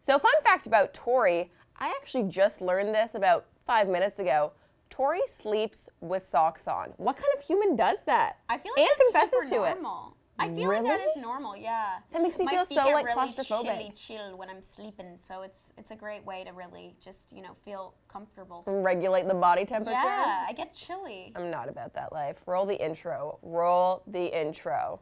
So fun fact about Tori, I actually just learned this about 5 minutes ago. Tori sleeps with socks on. What kind of human does that? I feel like and that's confesses super to normal. it. I feel Really? like that is normal, yeah. That makes me My feel feet so get like really claustrophobic. chill when I'm sleeping, so it's a great way to really just, feel comfortable. Regulate the body temperature. Yeah, I get chilly. I'm not about that life. Roll the intro. Roll the intro.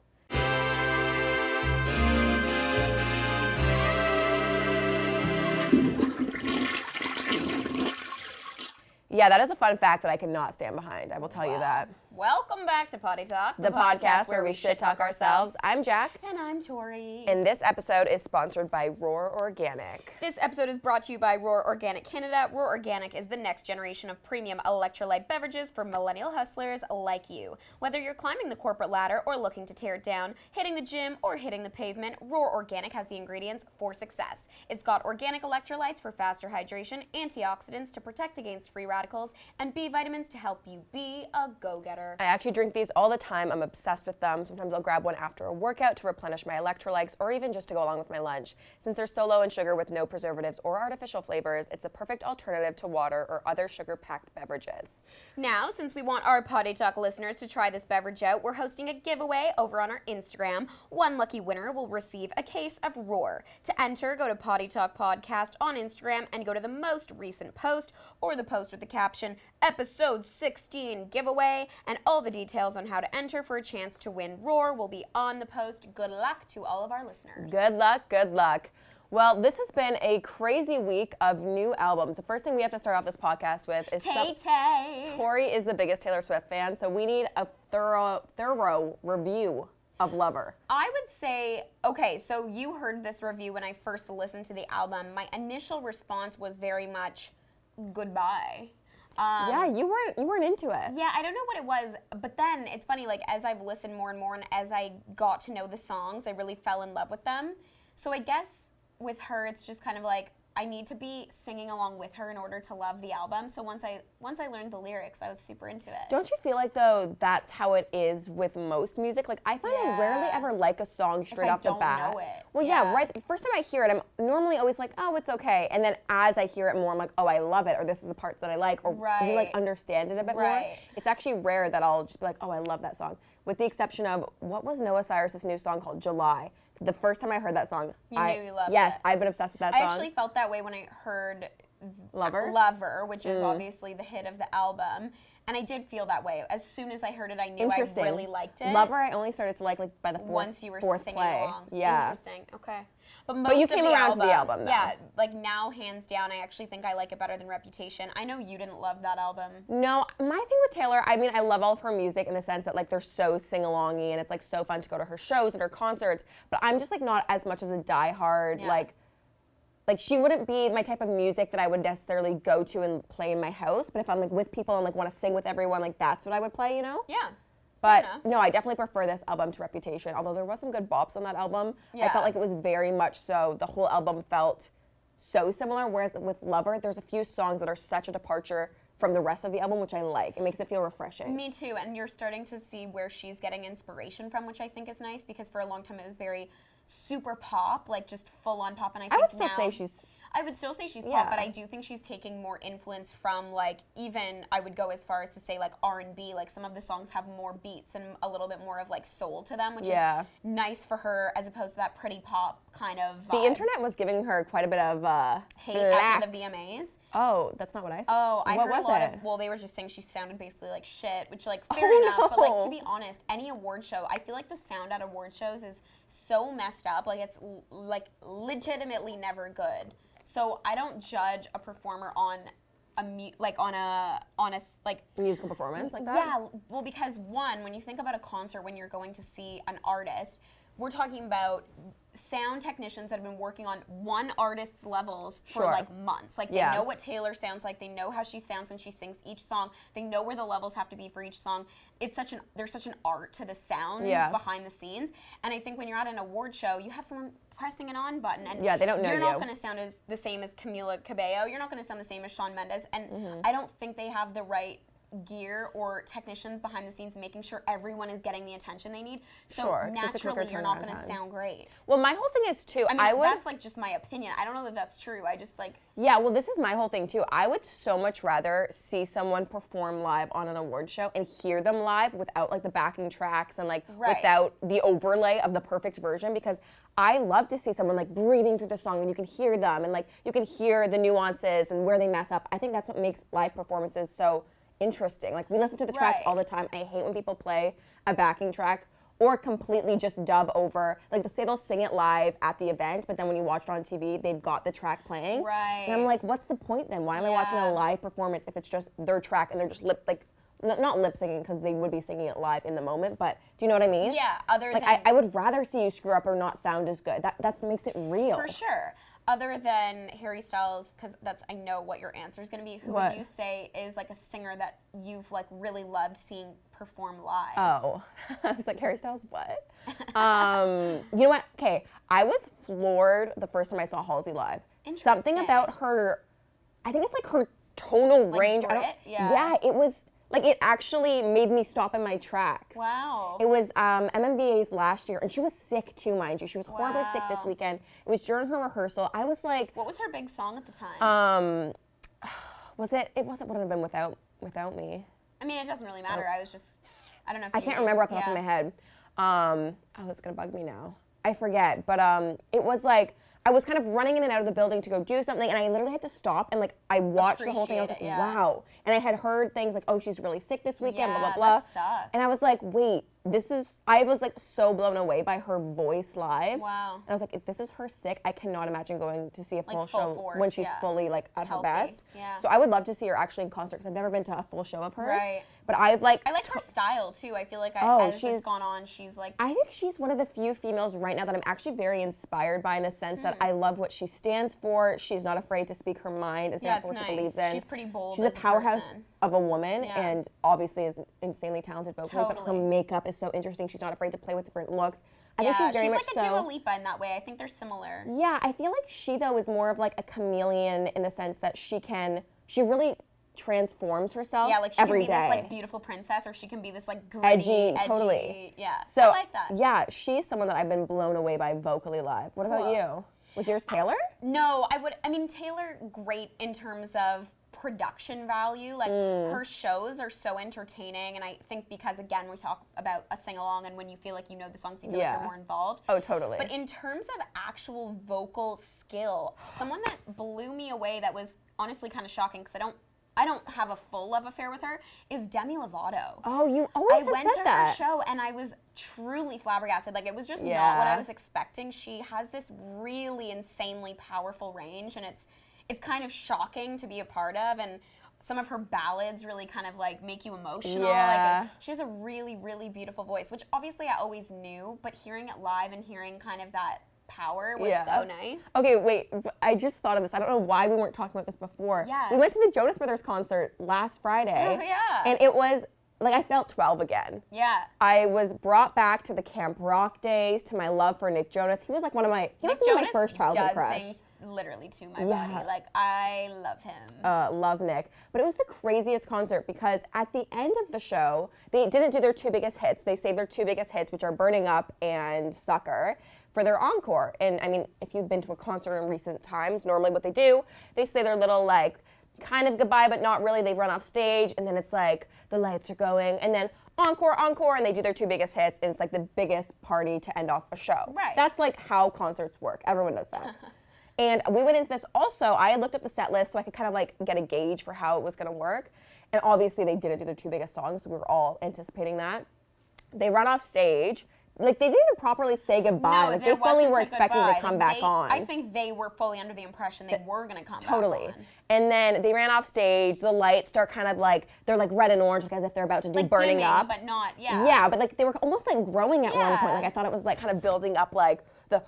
Yeah, that is a fun fact that I cannot stand behind. I will tell you that. Welcome back to Poddy Talk, The podcast where we shit talk ourselves. I'm Jack. And I'm Tori. And this episode is sponsored by Roar Organic. This episode is brought to you by Roar Organic Canada. Roar Organic is the next generation of premium electrolyte beverages for millennial hustlers like you. Whether you're climbing the corporate ladder or looking to tear it down, hitting the gym or hitting the pavement, Roar Organic has the ingredients for success. It's got organic electrolytes for faster hydration, antioxidants to protect against free radicals, and B vitamins to help you be a go-getter. I actually drink these all the time. I'm obsessed with them. Sometimes I'll grab one after a workout to replenish my electrolytes or even just to go along with my lunch. Since they're so low in sugar with no preservatives or artificial flavors, it's a perfect alternative to water or other sugar-packed beverages. Now, since we want our Poddy Talk listeners to try this beverage out, we're hosting a giveaway over on our Instagram. One lucky winner will receive a case of Roar. To enter, go to Poddy Talk Podcast on Instagram and go to the most recent post or the post with the caption, Episode 16 Giveaway, and all the details on how to enter for a chance to win Roar will be on the post. Good luck to all of our listeners. Good luck, good luck. Well, this has been a crazy week of new albums. The first thing we have to start off this podcast with is Tori is the biggest Taylor Swift fan, so we need a thorough review of Lover. I would say, okay, so you heard this review when I first listened to the album. My initial response was very much goodbye. Yeah, you weren't into it. Yeah, I don't know what it was, but then it's funny, like, as I've listened more and more and as I got to know the songs, I really fell in love with them. So I guess with her, it's just kind of like, I need to be singing along with her in order to love the album. So once I learned the lyrics, I was super into it. Don't you feel like, though, that's how it is with most music? Like, I find I rarely ever like a song straight off the bat. If I don't know it. Well, yeah, right. The first time I hear it, I'm normally always like, oh, it's okay. And then as I hear it more, I'm like, oh, I love it, or this is the parts that I like, or you, like, understand it a bit more. It's actually rare that I'll just be like, oh, I love that song. With the exception of, what was Noah Cyrus's new song called? July. The first time I heard that song, you knew you loved it. Yes, I've been obsessed with that song. I actually felt that way when I heard Lover, which is obviously the hit of the album. And I did feel that way. As soon as I heard it, I knew I really liked it. Lover, I only started to like by the once you were fourth singing play. along. Yeah. Interesting. Okay. But you came around to the album, though. Yeah, like now, hands down, I actually think I like it better than Reputation. I know you didn't love that album. No, my thing with Taylor, I mean, I love all of her music in the sense that, like, they're so sing-alongy and it's, like, so fun to go to her shows and her concerts. But I'm just, like, not as much as a diehard, like, she wouldn't be my type of music that I would necessarily go to and play in my house. But if I'm, like, with people and, like, want to sing with everyone, like, that's what I would play, you know? Yeah. But no, I definitely prefer this album to Reputation. Although there was some good bops on that album. Yeah. I felt like it was very much so, the whole album felt so similar. Whereas with Lover, there's a few songs that are such a departure from the rest of the album, which I like. It makes it feel refreshing. Me too, and you're starting to see where she's getting inspiration from, which I think is nice, because for a long time it was very super pop, like just full on pop, and I would still say she's pop, but I do think she's taking more influence from, like, even I would go as far as to say, like, R&B. Like, some of the songs have more beats and a little bit more of, like, soul to them, which is nice for her as opposed to that pretty pop kind of vibe. The internet was giving her quite a bit of hate after the VMAs. Oh, that's not what I said. Oh, I heard a lot of, well, they were just saying she sounded basically like shit, which, like, fair enough. But, like, to be honest, any award show, I feel like the sound at award shows is so messed up. Like, it's, like, legitimately never good. So I don't judge a performer on a musical performance like that. Yeah, well, because one, when you think about a concert, when you're going to see an artist, we're talking about sound technicians that have been working on one artist's levels for like months. Like, they know what Taylor sounds like. They know how she sounds when she sings each song. They know where the levels have to be for each song. There's such an art to the sound behind the scenes. And I think when you're at an award show, you have someone pressing an on button, and they don't know you're not going to sound the same as Camila Cabello. You're not going to sound the same as Shawn Mendes. And I don't think they have the right gear or technicians behind the scenes making sure everyone is getting the attention they need. So Sure, 'cause it's a quicker naturally, you're not turnaround going to time. sound great. Well, my whole thing is too, I mean, would, that's like just my opinion. I don't know that that's true. I just like. yeah, well, this is my whole thing too. I would so much rather see someone perform live on an award show and hear them live without like the backing tracks and like Right. without the overlay of the perfect version, because I love to see someone like breathing through the song and you can hear them and like you can hear the nuances and where they mess up. I think that's what makes live performances so interesting. Like we listen to the tracks Right. all the time. I hate when people play a backing track or completely just dub over. Like say they'll sing it live at the event, but then when you watch it on TV, they've got the track playing. Right. And I'm like, what's the point then? Why am I watching a live performance if it's just their track and they're just not lip singing because they would be singing it live in the moment, but do you know what I mean? Yeah, other Like than. I would rather see you screw up or not sound as good. That makes it real. For sure. Other than Harry Styles, because I know what your answer is going to be. Who What? would you say is like a singer that you've like really loved seeing perform live? Oh, I was like, Harry Styles, what? You know what? Okay, I was floored the first time I saw Halsey live. Something Interesting. about her, I think it's like her tonal Like range. grit? Yeah. Yeah, it was like it actually made me stop in my tracks. Wow. It was MMVA's last year, and she was sick too, mind you. She was horribly sick this Wow. weekend. It was during her rehearsal. I was like, What was her big song at the time? was it? It wasn't. Wouldn't have been without me. I mean, it doesn't really matter. I was just, I don't know. If I you can't knew. remember off the top of my head. Oh, that's gonna bug me now. I forget, but it was like I was kind of running in and out of the building to go do something, and I literally had to stop and like I watched the whole thing. I was like, Appreciate it, yeah. wow. And I had heard things like, oh, she's really sick this weekend, blah blah Yeah, blah. that sucks. And I was like, wait, I was like so blown away by her voice live. Wow. And I was like, if this is her sick, I cannot imagine going to see a full full show force, when she's yeah. fully like at Healthy, her best. yeah. So I would love to see her actually in concert because I've never been to a full show of hers. Right. But I've like. I like her style too. I feel like as she's- it's gone on, she's like. I think she's one of the few females right now that I'm actually very inspired by in the sense that I love what she stands for. She's not afraid to speak her mind and stand Yeah, for what it's she nice. believes in. She's pretty bold She's a as a powerhouse person. of a woman Yeah. and obviously is insanely talented vocally, but her Totally. makeup is so interesting. She's not afraid to play with different looks. I think she's very much like a Dua so. Lipa in that way. I think they're similar. Yeah, I feel like she though is more of like a chameleon in the sense that she really transforms herself Yeah, like she every can be day. this like beautiful princess, or she can be this like gritty, Edgy, totally. Yeah, So I like that. yeah, she's someone that I've been blown away by vocally live. What about Cool. you? Was yours Taylor? No, I mean Taylor, great in terms of production value. Like her shows are so entertaining, and I think because again we talk about a sing along, and when you feel like you know the songs, you feel like Yeah. you're more involved. Oh, totally. But in terms of actual vocal skill, someone that blew me away that was honestly kind of shocking because I don't have a full love affair with her is Demi Lovato. Oh, you always I have went said to that. her show and I was truly flabbergasted. Like it was just not Yeah. what I was expecting. She has this really insanely powerful range, and it's kind of shocking to be a part of, and some of her ballads really kind of like make you emotional. Yeah. Like she has a really, really beautiful voice, which obviously I always knew, but hearing it live and hearing kind of that power was Yeah. so nice. Okay, wait. I just thought of this. I don't know why we weren't talking about this before. Yeah. We went to the Jonas Brothers concert last Friday. Oh, yeah. And it was like I felt 12 again. Yeah. I was brought back to the Camp Rock days, to my love for Nick Jonas. He was like one of my, he was Nick my Jonas first childhood does crush. things literally to my Yeah. body. Like I love him. Love Nick. But it was the craziest concert because at the end of the show, they didn't do their two biggest hits. They saved their two biggest hits, which are Burning Up and Sucker, for their encore. And I mean, if you've been to a concert in recent times, normally what they do, they say their little like kind of goodbye, but not really. They run off stage and then it's like the lights are going and then encore, encore, and they do their two biggest hits and it's like the biggest party to end off a show. Right. That's like how concerts work. Everyone does that. And we went into this also, I had looked up the set list so I could kind of like get a gauge for how it was gonna work. And obviously they didn't do their two biggest songs, so we were all anticipating that. They run off stage. Like they didn't even properly say goodbye. No, like there they fully wasn't were a expecting goodbye. to come Like, back on. I think they were fully under the impression they were going to come Totally. back on. And then they ran off stage. The lights start kind of like, they're like red and orange, like as if they're about to do Like Burning dimming, Up. but not, yeah. Yeah, but like they were almost like growing at one point. Yeah. Like I thought it was like kind of building up like the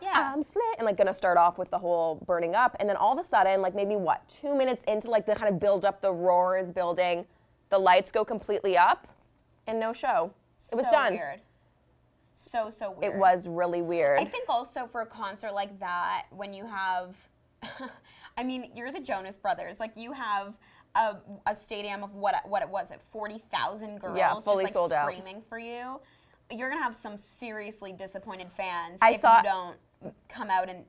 Yeah. I'm slit and like gonna start off with the whole Burning Up. And then all of a sudden, like maybe 2 minutes into like the kind of build up, the roar is building, the lights go completely up and no show. It was So done. Weird. So weird. It was really weird. I think also for a concert like that, when you have, I mean, you're the Jonas Brothers. Like you have a stadium of what it was, 40,000 girls fully just sold out, screaming for you, you're gonna have some seriously disappointed fans you don't come out. And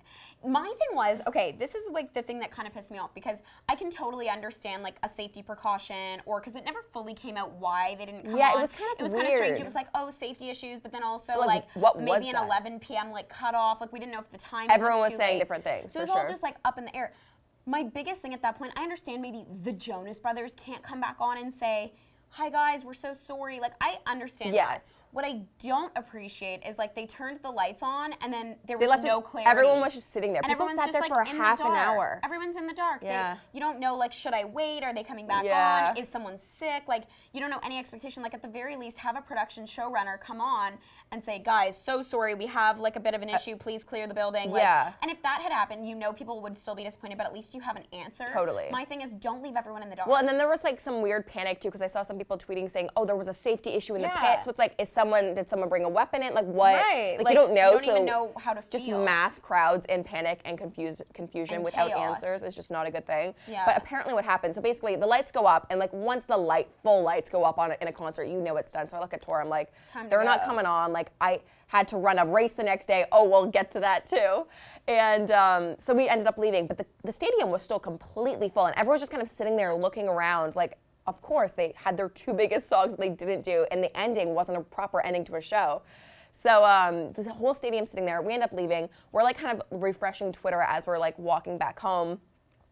my thing was, okay, this is like the thing that kind of pissed me off, because I can totally understand like a safety precaution, or because it never fully came out why they didn't come on. Yeah, it was kind of kind of strange. It was like, oh, safety issues, but then also what maybe was an 11 p.m. like cutoff. Like we didn't know if the time. Everyone was too saying late. different things. So it was all just like up in the air. My biggest thing at that point, I understand maybe the Jonas Brothers can't come back on and say, hi guys, we're so sorry. Like, I understand that. What I don't appreciate is like they turned the lights on and then there was no clarity. Everyone was just sitting there. And People sat there for half an hour. Everyone's in the dark. Yeah. You don't know, like, should I wait? Are they coming back on? Is someone sick? Like, you don't know any expectation. Like, at the very least, have a production showrunner come on and say, guys, so sorry, we have like a bit of an issue. Please clear the building. Like, and if that had happened, you know people would still be disappointed, but at least you have an answer. Totally. My thing is, don't leave everyone in the dark. Well, and then there was like some weird panic too, because I saw some people tweeting saying, oh, there was a safety issue in the pit. So it's like, did someone bring a weapon in? Like what? Right. Like you don't know. You don't even know how to feel. Just mass crowds in panic and confusion and without chaos. answers is just not a good thing. Yeah. But apparently what happened, so basically the lights go up, and like once the full lights go up in a concert, you know it's done. So I look at Tori, I'm like, they're not coming on. Like I had to run a race the next day. Oh, we'll get to that too. And so we ended up leaving, but the stadium was still completely full, and everyone was just kind of sitting there looking around like, of course, they had their two biggest songs that they didn't do, and the ending wasn't a proper ending to a show. So this whole stadium sitting there, we end up leaving. We're like kind of refreshing Twitter as we're like walking back home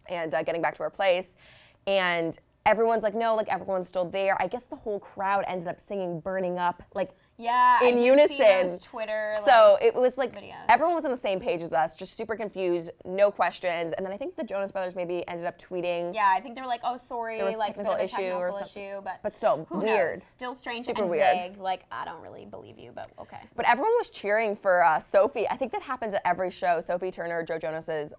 and getting back to our place. And everyone's like, no, like everyone's still there. I guess the whole crowd ended up singing Burning Up, like in unison. See those Twitter, so it was like videos. Everyone was on the same page as us, just super confused, no questions. And then I think the Jonas Brothers maybe ended up tweeting. Yeah, I think they were like, oh, sorry, there was like technical a issue or something. issue, but still who weird. Knows? Still strange super and weird. vague. Like, I don't really believe you, but okay. But everyone was cheering for Sophie. I think that happens at every show. Sophie Turner, Joe Jonas's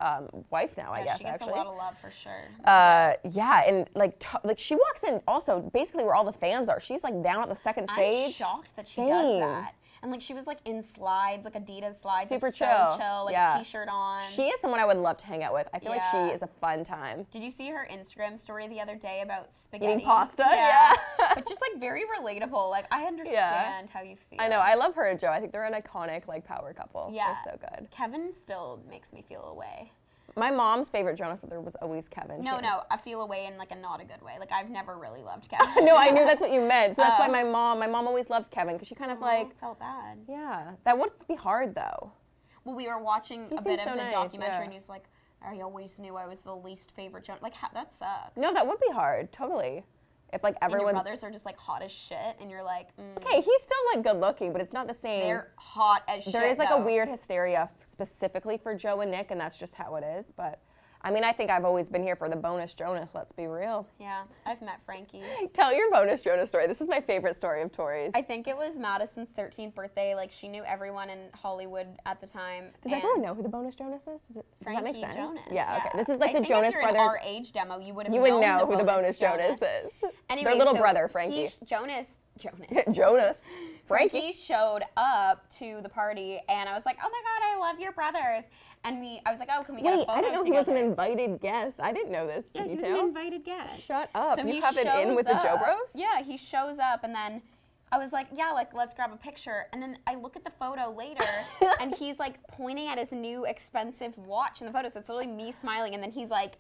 wife now, I guess, she gets actually. a lot of love for sure. Yeah, and like she walks in also basically where all the fans are. She's like down at the second stage. I'm shocked that she does that. And like she was like in slides, like Adidas slides, super like, chill, so chill, like t-shirt on. She is someone I would love to hang out with. I feel like she is a fun time. Did you see her Instagram story the other day about spaghetti? Eating pasta, yeah. But just like very relatable. Like I understand how you feel. I know. I love her and Joe. I think they're an iconic like power couple. Yeah, they're so good. Kevin still makes me feel away. My mom's favorite Jonas Brother was always Kevin. No, I feel away in like a not a good way. Like I've never really loved Kevin. No, I knew that's what you meant. So that's why my mom always loved Kevin, because she kind of like felt bad. Yeah, that would be hard though. Well, we were watching a bit of the documentary, and he was like, I always knew I was the least favorite Jonas. Like that sucks. No, that would be hard. Totally. If like everyone's your brothers are just like hot as shit, and you're like, okay, he's still like good looking, but it's not the same. They're hot as shit. There is like a weird hysteria specifically for Joe and Nick, and that's just how it is. But I mean, I think I've always been here for the bonus Jonas, let's be real. Yeah, I've met Frankie. Tell your bonus Jonas story. This is my favorite story of Tori's. I think it was Madison's 13th birthday. Like, she knew everyone in Hollywood at the time. Does everyone know who the bonus Jonas is? Does that make sense? Jonas, yeah, okay. This is like the Jonas Brothers. In our age demo, you would know who the bonus Jonas is. Anyway, their little brother, Frankie. Jonas. Frankie showed up to the party, and I was like, oh my God, I love your brothers. And I was like, oh, can we get a photo I didn't know together? he was an invited guest. I didn't know this detail. He was an invited guest. Shut up. So you have it in with the Joe Bros? Yeah, he shows up, and then I was like, yeah, like, let's grab a picture. And then I look at the photo later, and he's, like, pointing at his new expensive watch in the photo. So it's literally me smiling, and then he's, like,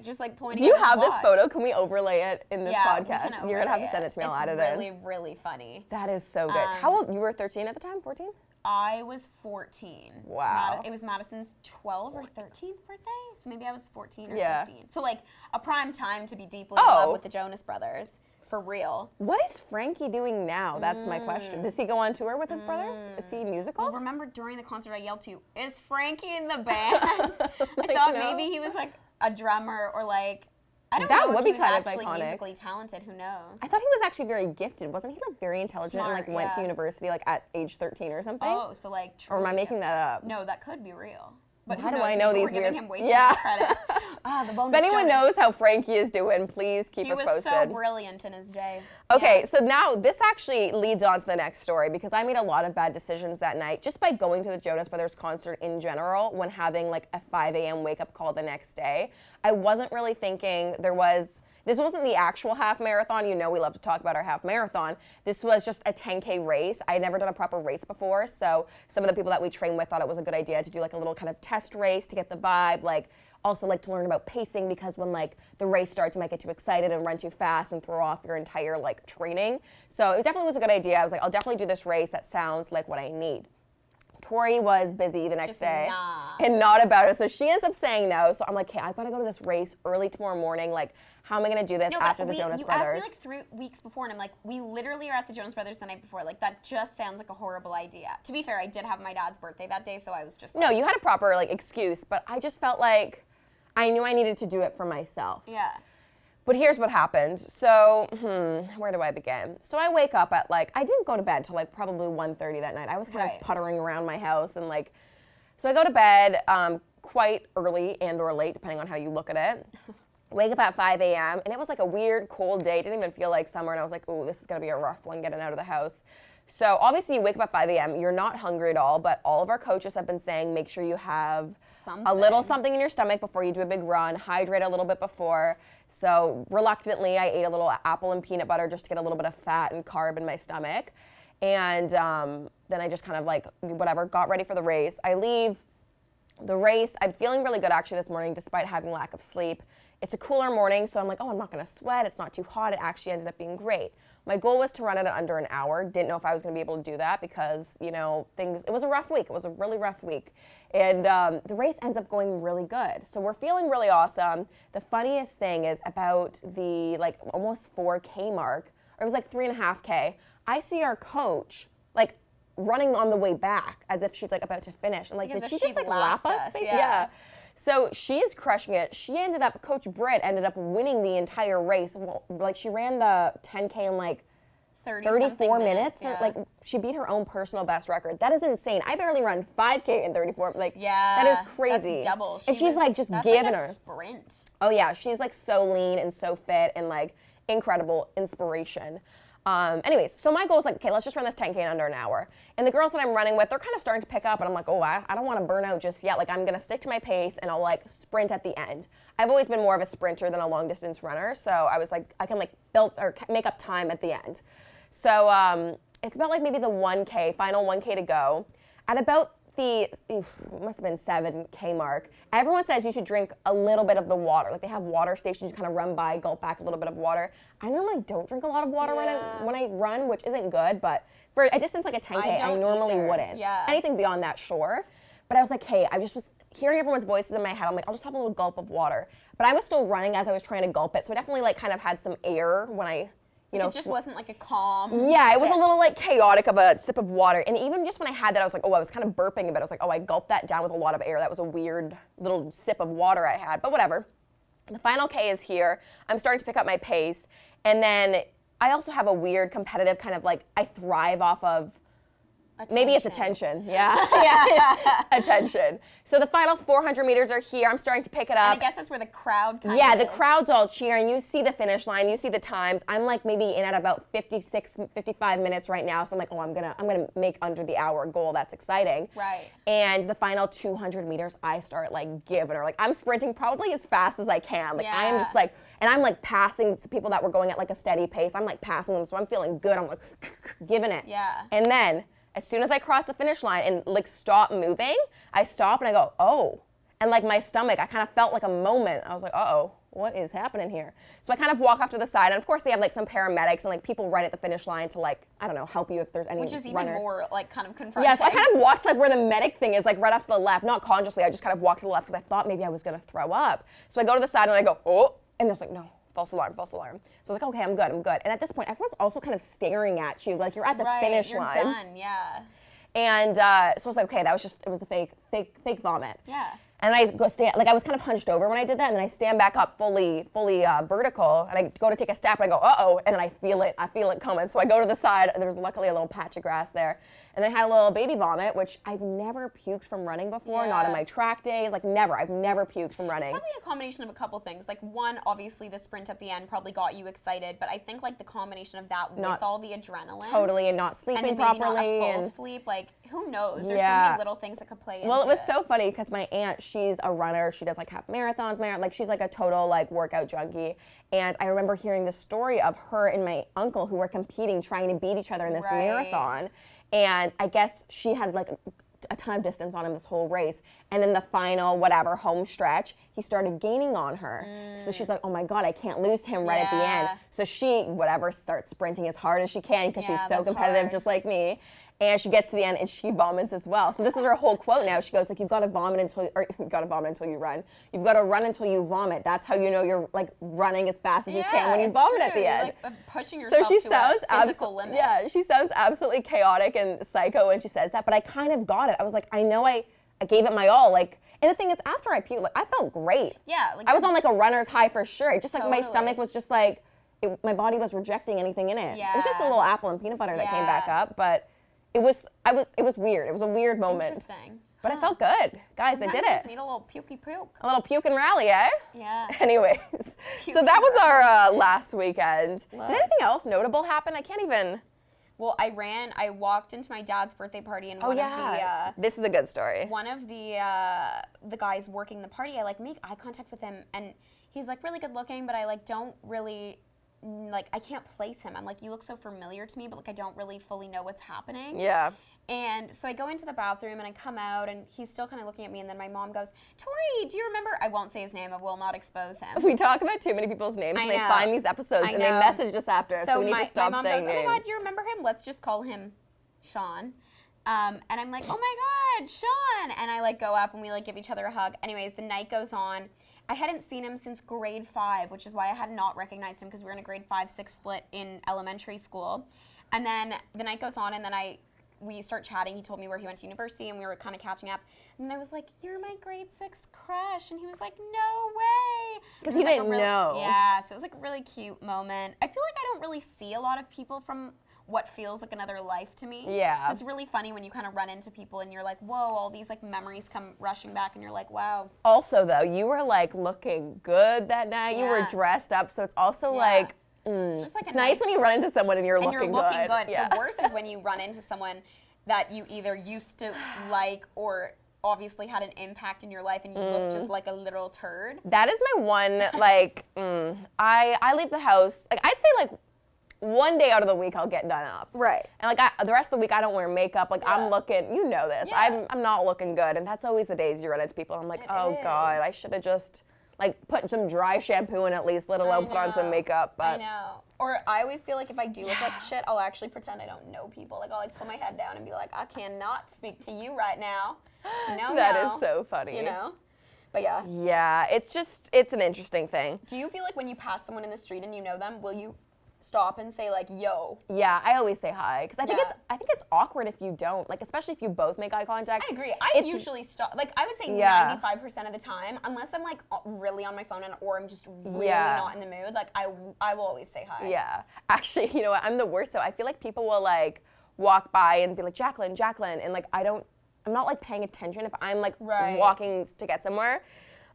just, like, pointing at his watch. Do you have this photo? Can we overlay it in this podcast? You're going to have to send it to me. I'll add it in. It's really, really funny. That is so good. How old? You were 13 at the time? 14? I was 14. Wow. It was Madison's 12th or 13th birthday, so maybe I was 14 or 15. So, like, a prime time to be deeply in love with the Jonas Brothers, for real. What is Frankie doing now? That's my question. Does he go on tour with his brothers? Is he musical? Well, remember during the concert I yelled to you, is Frankie in the band? I thought maybe he was, like, a drummer or, like, I don't know if he was actually musically talented. Who knows? I thought he was actually very gifted. Wasn't he like very intelligent and like went to university like at age 13 or something? Oh, so like. Or am I making that up? No, that could be real. But how do I know these weird? We're giving him way too much credit. The bonus If anyone Jonas. knows how Frankie is doing, please keep us posted. He was so brilliant in his day. Okay, so now this actually leads on to the next story because I made a lot of bad decisions that night just by going to the Jonas Brothers concert in general when having like a 5 a.m. wake-up call the next day. I wasn't really thinking this wasn't the actual half marathon. You know we love to talk about our half marathon. This was just a 10K race. I had never done a proper race before, so some of the people that we train with thought it was a good idea to do like a little kind of test race to get the vibe, like also like to learn about pacing because when like the race starts you might get too excited and run too fast and throw off your entire like training. So it definitely was a good idea. I was like, I'll definitely do this race that sounds like what I need. Tori was busy the next day and not about it. So she ends up saying no. So I'm like, okay, I've got to go to this race early tomorrow morning. Like, how am I going to do this after the Jonas Brothers? You asked me like 3 weeks before, and I'm like, we literally are at the Jonas Brothers the night before. Like, that just sounds like a horrible idea. To be fair, I did have my dad's birthday that day, so I was just like, no, you had a proper like excuse, but I just felt like I knew I needed to do it for myself. Yeah. But here's what happened. So, where do I begin? So I wake up at like, I didn't go to bed till like probably 1:30 that night. I was kind of puttering around my house and like, so I go to bed quite early and or late, depending on how you look at it. Wake up at 5 a.m. and it was like a weird cold day. It didn't even feel like summer and I was like, ooh, this is gonna be a rough one getting out of the house. So obviously you wake up at 5 a.m., you're not hungry at all, but all of our coaches have been saying make sure you have a little something in your stomach before you do a big run, hydrate a little bit before. So reluctantly, I ate a little apple and peanut butter just to get a little bit of fat and carb in my stomach. And then I just kind of like, whatever, got ready for the race. I leave the race. I'm feeling really good actually this morning despite having lack of sleep. It's a cooler morning, so I'm like, oh, I'm not gonna sweat. It's not too hot. It actually ended up being great. My goal was to run it in under an hour. Didn't know if I was gonna be able to do that because, you know, it was a rough week. It was a really rough week. And the race ends up going really good. So we're feeling really awesome. The funniest thing is about the like almost 4K mark, or it was like 3.5K, I see our coach like running on the way back as if she's like about to finish. I'm like, did she just like lap us? Yeah. So she is crushing it. Coach Britt ended up winning the entire race. Well, like she ran the 10K in like 34 minutes. Yeah. Like she beat her own personal best record. That is insane. I barely run 5K in 34. Like that is crazy. That's double. And she's like just giving like her sprint. Oh yeah, she's like so lean and so fit and like incredible inspiration. Anyways, so my goal is like, okay, let's just run this 10K in under an hour. And the girls that I'm running with, they're kind of starting to pick up and I'm like, oh, I don't want to burn out just yet. Like I'm going to stick to my pace and I'll like sprint at the end. I've always been more of a sprinter than a long distance runner. So I was like, I can like build or make up time at the end. So it's about like maybe the 1K, final 1K to go. At about it must have been 7K mark, everyone says you should drink a little bit of the water. Like they have water stations you kind of run by, gulp back a little bit of water. I normally don't drink a lot of water when I run, which isn't good, but for a distance like a 10K, I normally wouldn't. Yeah. Anything beyond that, sure. But I was like, hey, I just was hearing everyone's voices in my head. I'm like, I'll just have a little gulp of water. But I was still running as I was trying to gulp it, so I definitely like kind of had some air when I it just wasn't like a calm Yeah, it sip. was a little like chaotic of a sip of water. And even just when I had that, I was like, oh, I was kind of burping a bit. I was like, oh, I gulped that down with a lot of air. That was a weird little sip of water I had, but whatever. The final K is here. I'm starting to pick up my pace. And then I also have a weird competitive kind of like, I thrive off of maybe it's attention. Yeah. Attention. So the final 400 meters are here. I'm starting to pick it up. And I guess that's where the crowd kind Yeah, of the is. crowd's all cheering. You see the finish line. You see the times. I'm like maybe in at about 56, 55 minutes right now. So I'm like, oh, I'm gonna make under the hour goal. That's exciting. Right. And the final 200 meters, I start like giving her. Like I'm sprinting probably as fast as I can. Like I am just like, and I'm like passing people that were going at like a steady pace. I'm like passing them, so I'm feeling good. I'm like giving it. Yeah. And then as soon as I cross the finish line and like stop moving, I stop and I go, oh. And like my stomach, I kind of felt like a moment. I was like, uh-oh, what is happening here? So I kind of walk off to the side. And of course they have like some paramedics and like people right at the finish line to like, I don't know, help you if there's any Which is even runners. more like kind of confronting. Yeah, so I kind of walked like where the medic thing is, like right off to the left. Not consciously, I just kind of walked to the left because I thought maybe I was gonna throw up. So I go to the side and I go, oh, and there's like, no. False alarm. So I was like, okay, I'm good. And at this point, everyone's also kind of staring at you, like you're at the finish line. You're done, yeah. And so I was like, okay, it was a fake vomit. Yeah. And I go stand, like I was kind of hunched over when I did that, and then I stand back up fully vertical, and I go to take a step, and I go, uh-oh, and then I feel it coming. So I go to the side, and there's luckily a little patch of grass there. And then I had a little baby vomit, which I've never puked from running before, not in my track days, like never. I've never puked from running. It's probably a combination of a couple things. Like one, obviously the sprint at the end probably got you excited, but I think like the combination of that with all the adrenaline. Totally, and not sleeping and properly. Not a full sleep, like who knows? There's so many little things that could play into it. Well, it was so funny because my aunt, she's a runner. She does like half marathons, like she's like a total like workout junkie. And I remember hearing the story of her and my uncle who were competing, trying to beat each other in this marathon. And I guess she had like a ton of distance on him this whole race. And then the final, whatever, home stretch, he started gaining on her. So she's like, oh my God, I can't lose him right at the end. So she, starts sprinting as hard as she can because she's so competitive, just like me. And she gets to the end and she vomits as well. So this is her whole quote now. She goes like, you've got to vomit until you run. You've got to run until you vomit. That's how you know you're like running as fast as you can when you vomit at the end. You're, like, pushing yourself to a physical limit. Yeah, she sounds absolutely chaotic and psycho when she says that, but I kind of got it. I was like, I know I gave it my all. Like, and the thing is, after I puked, like, I felt great. Yeah. Like, I was on like a runner's high for sure. Just like my stomach was just like, my body was rejecting anything in it. Yeah. It was just a little apple and peanut butter that came back up, but it was weird. It was a weird moment. Interesting. But I felt good. Guys, I did it. Just need a little pukey puke. A little puke and rally, eh? Yeah. Anyways, so that was our last weekend. Did anything else notable happen? I can't even. Well, I walked into my dad's birthday party and this is a good story. One of the guys working the party, I like make eye contact with him, and he's like really good looking, but I like don't really like I can't place him. I'm like, you look so familiar to me, but like I don't really fully know what's happening. Yeah. And so I go into the bathroom and I come out and he's still kind of looking at me, and then my mom goes, Tori, do you remember? I won't say his name. I will not expose him. We talk about too many people's names and they find these episodes and they message us after, so we need to stop saying names. Oh my God, do you remember him? Let's just call him Sean. And I'm like, oh my God, Sean. And I like go up and we like give each other a hug. Anyways, the night goes on. I hadn't seen him since grade 5, which is why I had not recognized him, because we were in a grade 5-6 split in elementary school. And then the night goes on, and then we start chatting. He told me where he went to university, and we were kind of catching up. And I was like, you're my grade 6 crush. And he was like, no way. Because he didn't know. Yeah, so it was like a really cute moment. I feel like I don't really see a lot of people from what feels like another life to me. Yeah. So it's really funny when you kind of run into people and you're like, whoa, all these like memories come rushing back and you're like, wow. Also though, you were like looking good that night. You were dressed up, so it's also like, it's just like it's nice when you run into someone and you're looking good. Yeah. The worst is when you run into someone that you either used to like or obviously had an impact in your life and you look just like a literal turd. That is my one, like, I leave the house, like I'd say like, one day out of the week I'll get done up. Right. And like the rest of the week I don't wear makeup. Like I'm looking, you know this. Yeah. I'm not looking good. And that's always the days you run into people. I'm like, oh God, I should have just like put some dry shampoo in at least, let alone put on some makeup. But I know. Or I always feel like if I do look like shit, I'll actually pretend I don't know people. Like I'll like put my head down and be like, I cannot speak to you right now. No, That is so funny. You know? But yeah. Yeah, it's an interesting thing. Do you feel like when you pass someone in the street and you know them, will you stop and say like, yo? Yeah, I always say hi because I think it's awkward if you don't, like especially if you both make eye contact. I agree. I usually stop. Like I would say 95% of the time, unless I'm like really on my phone or I'm just really not in the mood. Like I will always say hi. Yeah, actually, you know what? I'm the worst. So I feel like people will like walk by and be like, Jaclyn, and like I'm not like paying attention if I'm like walking to get somewhere.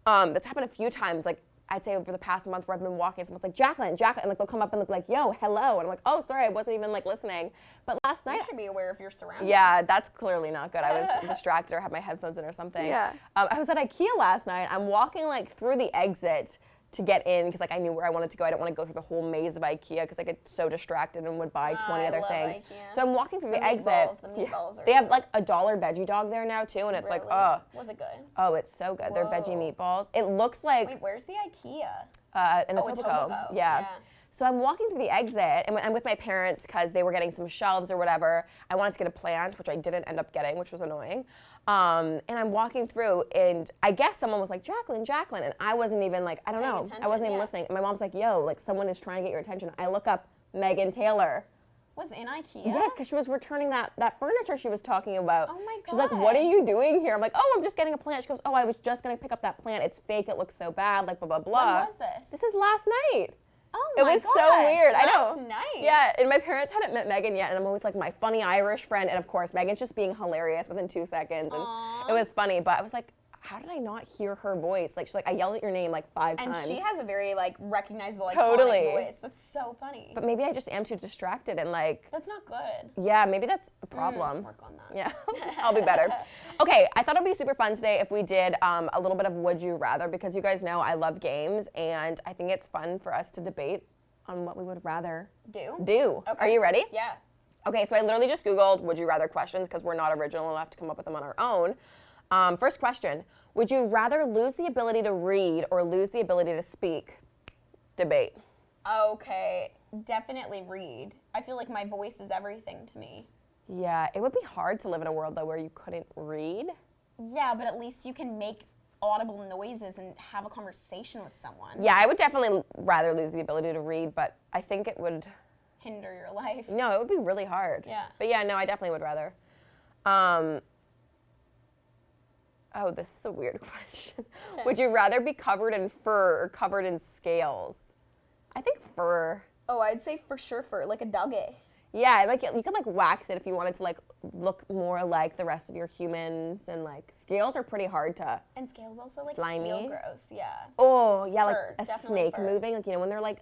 That's happened a few times. Like I'd say over the past month where I've been walking, someone's like, Jaclyn, and like they'll come up and look like, yo, hello. And I'm like, oh, sorry, I wasn't even like listening. But last night. You should be aware of your surroundings. Yeah, that's clearly not good. I was distracted or had my headphones in or something. Yeah. I was at IKEA last night. I'm walking like through the exit to get in because like I knew where I wanted to go. I didn't want to go through the whole maze of IKEA because I get so distracted and would buy 20 other things. IKEA. So I'm walking through the exit. The meatballs are they have like $1 veggie dog there now too, and it's like, oh. Was it good? Oh, it's so good. They're veggie meatballs. It looks like. Wait, where's the IKEA? In Etobicoke. Yeah. So I'm walking through the exit, and I'm with my parents because they were getting some shelves or whatever. I wanted to get a plant, which I didn't end up getting, which was annoying. And I'm walking through, and I guess someone was like, Jaclyn, and I wasn't even like, I don't know, I wasn't even listening. And my mom's like, yo, like someone is trying to get your attention. I look up, Megan Taylor. Was in IKEA? Yeah, because she was returning that furniture she was talking about. Oh my God. She's like, what are you doing here? I'm like, oh, I'm just getting a plant. She goes, oh, I was just going to pick up that plant. It's fake. It looks so bad. Like, blah, blah, blah. When was this? This is last night. Oh my God. It was so weird. I know. Last night. Yeah, and my parents hadn't met Megan yet, and I'm always like my funny Irish friend. And of course, Megan's just being hilarious within 2 seconds. And it was funny, but I was like, how did I not hear her voice? Like, she's like, I yelled at your name like 5 times. And she has a very, like, recognizable, Totally. iconic voice. That's so funny. But maybe I just am too distracted and like. That's not good. Yeah, maybe that's a problem. Work on that. Yeah, I'll be better. Okay, I thought it'd be super fun today if we did a little bit of Would You Rather, because you guys know I love games, and I think it's fun for us to debate on what we would rather do. Okay. Are you ready? Yeah. Okay, so I literally just Googled Would You Rather questions because we're not original enough to come up with them on our own. First question, would you rather lose the ability to read or lose the ability to speak? Debate. Okay, definitely read. I feel like my voice is everything to me. Yeah, it would be hard to live in a world though where you couldn't read. Yeah, but at least you can make audible noises and have a conversation with someone. Yeah, I would definitely rather lose the ability to read, but I think it would Hinder your life. No, it would be really hard. Yeah. But yeah, no, I definitely would rather. Oh, this is a weird question. Would you rather be covered in fur or covered in scales? I think fur. Oh, I'd say for sure fur, like a doggy. Yeah, like you could like wax it if you wanted to like look more like the rest of your humans, and like scales are pretty hard to. And scales also like slimy. feel gross, yeah. Oh, yeah, fur, like a definitely snake fur. moving, like when they're like,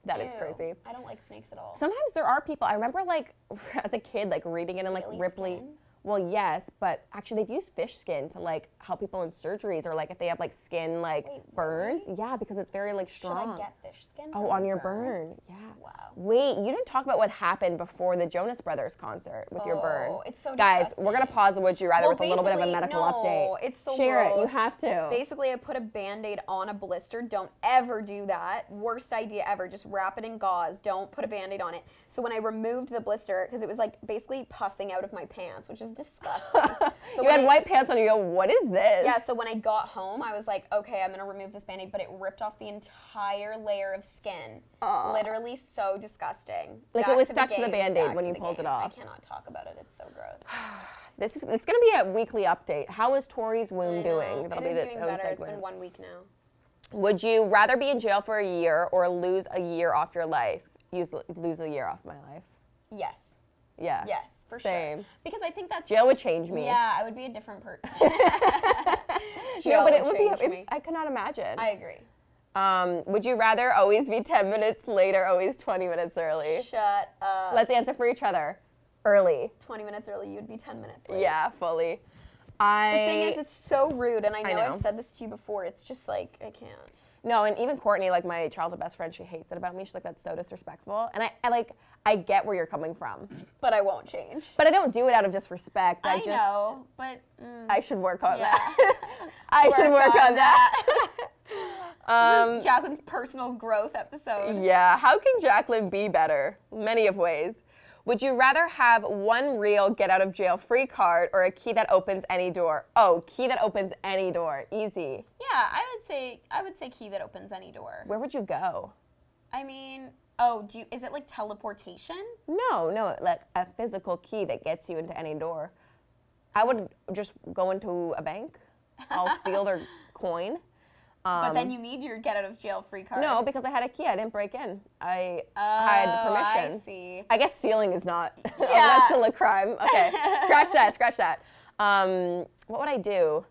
that is Ew. crazy. I don't like snakes at all. Sometimes there are people, I remember like as a kid like reading it in like Scaly Ripley. skin? Well, yes, but actually they've used fish skin to like help people in surgeries, or like if they have like skin like Wait, burns. Yeah, because it's very like Should strong. I get fish skin? Oh, for on a your burn. Yeah. Wow. Wait, you didn't talk about what happened before the Jonas Brothers concert with your burn. Oh, it's so Guys, we're gonna disgusting. pause the Would You Rather Well, with a little bit of a basically, medical no, update. it's so Share it. You gross. have to. Basically, I put a Band-Aid on a blister. Don't ever do that. Worst idea ever. Just wrap it in gauze. Don't put a Band-Aid on it. So when I removed the blister, because it was like basically pussing out of my pants, which is disgusting. So You when had white pants on. You go, what is this? Yeah, so when I got home, I was like, okay, I'm gonna remove this Band-Aid, but it ripped off the entire layer of skin. Literally so disgusting. Like Back it was to stuck to the game, Band-Aid back when to you the pulled it game. off. I cannot talk about it. It's so gross. It's gonna be a weekly update. How is Tori's wound doing? It That'll be is its doing own better. It's segment. been 1 week now. Would you rather be in jail for a year or lose a year off your life? Lose a year off my life. Yes. Yeah. Yes, for Same. sure. Because I think that's... Jail would change me. Yeah, I would be a different person. No, but it would change be. me. I could not imagine. I agree. Would you rather always be 10 minutes late or always 20 minutes early? Shut up. Let's answer for each other. Early. 20 minutes early, you'd be 10 minutes late. Yeah, fully. The thing is, it's so rude, and I know know. I've said this to you before. It's just like, I can't. No, and even Courtney, like my childhood best friend, she hates it about me. She's like, that's so disrespectful. And I get where you're coming from. But I won't change. But I don't do it out of disrespect. I know, but... I should work on Yeah. that. I should work on that. This is Jaclyn's personal growth episode. Yeah, how can Jaclyn be better? Many of ways. Would you rather have one real get out of jail free card or a key that opens any door? Oh, key that opens any door. Easy. Yeah, I would say key that opens any door. Where would you go? I mean, is it like teleportation? No, like a physical key that gets you into any door. I would just go into a bank. I'll steal their coin. But then you need your get out of jail free card. No, because I had a key. I didn't break in. I had permission. I see. I guess stealing is not. Yeah. That's still a crime. Okay, scratch that. What would I do?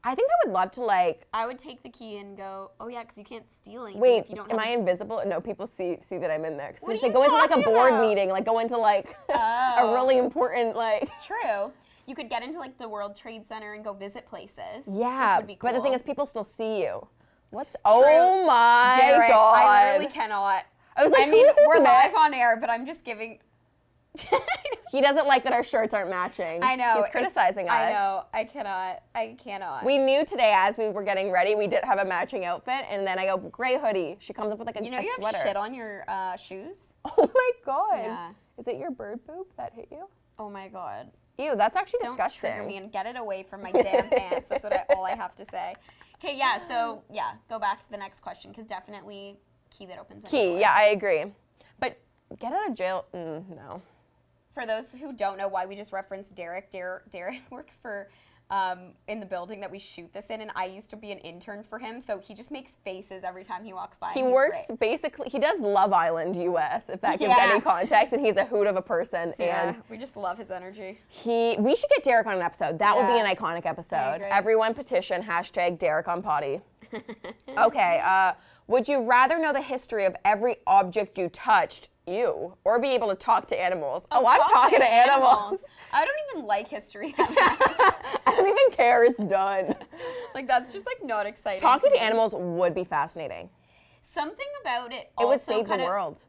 I think I would love to like. I would take the key and go, oh yeah, because you can't steal anything Wait, if you don't am have I invisible? No, people see that I'm in there. So What are they you go into like a talking board about? meeting, like go into like a Oh. really important like. True. You could get into like the World Trade Center and go visit places. Yeah, which would be cool. but the thing is, people still see you. Oh my Garrett, god! I literally cannot. I was like, I mean, who's this we're man? live on air, but I'm just giving. He doesn't like that our shirts aren't matching. I know. He's criticizing us. I know. I cannot. We knew today as we were getting ready, we did have a matching outfit, and then I go, gray hoodie. She comes up with like a, you know, a you sweater. have shit on your shoes. Oh my god. Yeah. Is it your bird poop that hit you? Oh my god. Ew, that's actually Don't disgusting. trigger me and get it away from my damn pants. That's all I have to say. Okay, yeah. So yeah, go back to the next question because definitely key that opens. any Key, door. yeah, I agree. But get out of jail, no. For those who don't know why we just referenced Derek, Derek works for in the building that we shoot this in, and I used to be an intern for him, so he just makes faces every time he walks by. He works basically, he does Love Island US, if that gives any context, and he's a hoot of a person. Yeah, and we just love his energy. We should get Derek on an episode. That would be an iconic episode. Everyone petition, #Derek on Poddy. Okay, would you rather know the history of every object you touched, or be able to talk to animals? Oh, I'm talking to animals. I don't even like history that much. I don't even care, it's done. Like, that's just, like, not exciting. Talking to animals would be fascinating. Something about it also would save the world.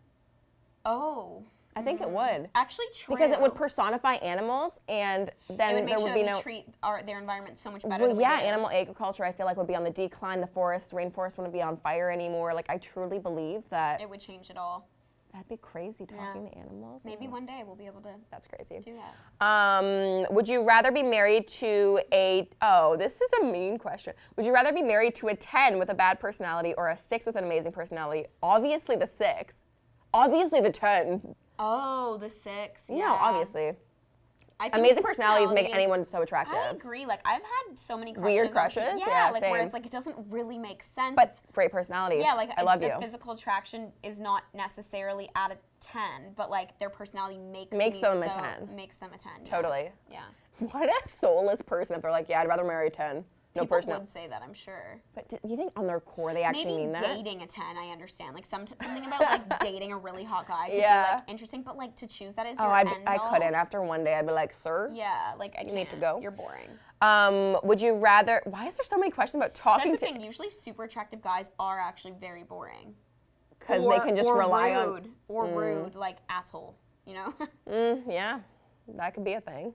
Oh. I think it would. Actually, true. Because it would personify animals, and then there would be no... treat their environment so much better. Well, yeah, animal agriculture, I feel like, would be on the decline. The rainforest wouldn't be on fire anymore. Like, I truly believe that... It would change it all. That'd be crazy, talking to animals. Maybe one day we'll be able to. That's crazy. Do that. Would you rather be married to this is a mean question. Would you rather be married to a 10 with a bad personality or a 6 with an amazing personality? Obviously the 6. Obviously the 10. Oh, the 6. Yeah. No, obviously. I think amazing personalities make anyone so attractive. I agree. Like, I've had so many crushes. Weird crushes? Yeah, like same. where it's like it doesn't really make sense. But great personality. Yeah, like I love the you. physical attraction is not necessarily at a 10, but like their personality makes them a 10. Makes them a 10. Totally. Yeah. What a soulless person if they're like, yeah, I'd rather marry a 10. No People would say that, I'm sure. But do you think on their core they actually mean that? Maybe dating a 10, I understand. Like something about like dating a really hot guy could be like interesting, but like to choose that as your end all. I couldn't. After one day, I'd be like, sir? Yeah, like I need to go. You're boring. Would you rather, why is there so many questions about talking That's the thing, usually super attractive guys are actually very boring. Because they can just rely on. Or rude, like asshole, you know? Yeah, that could be a thing.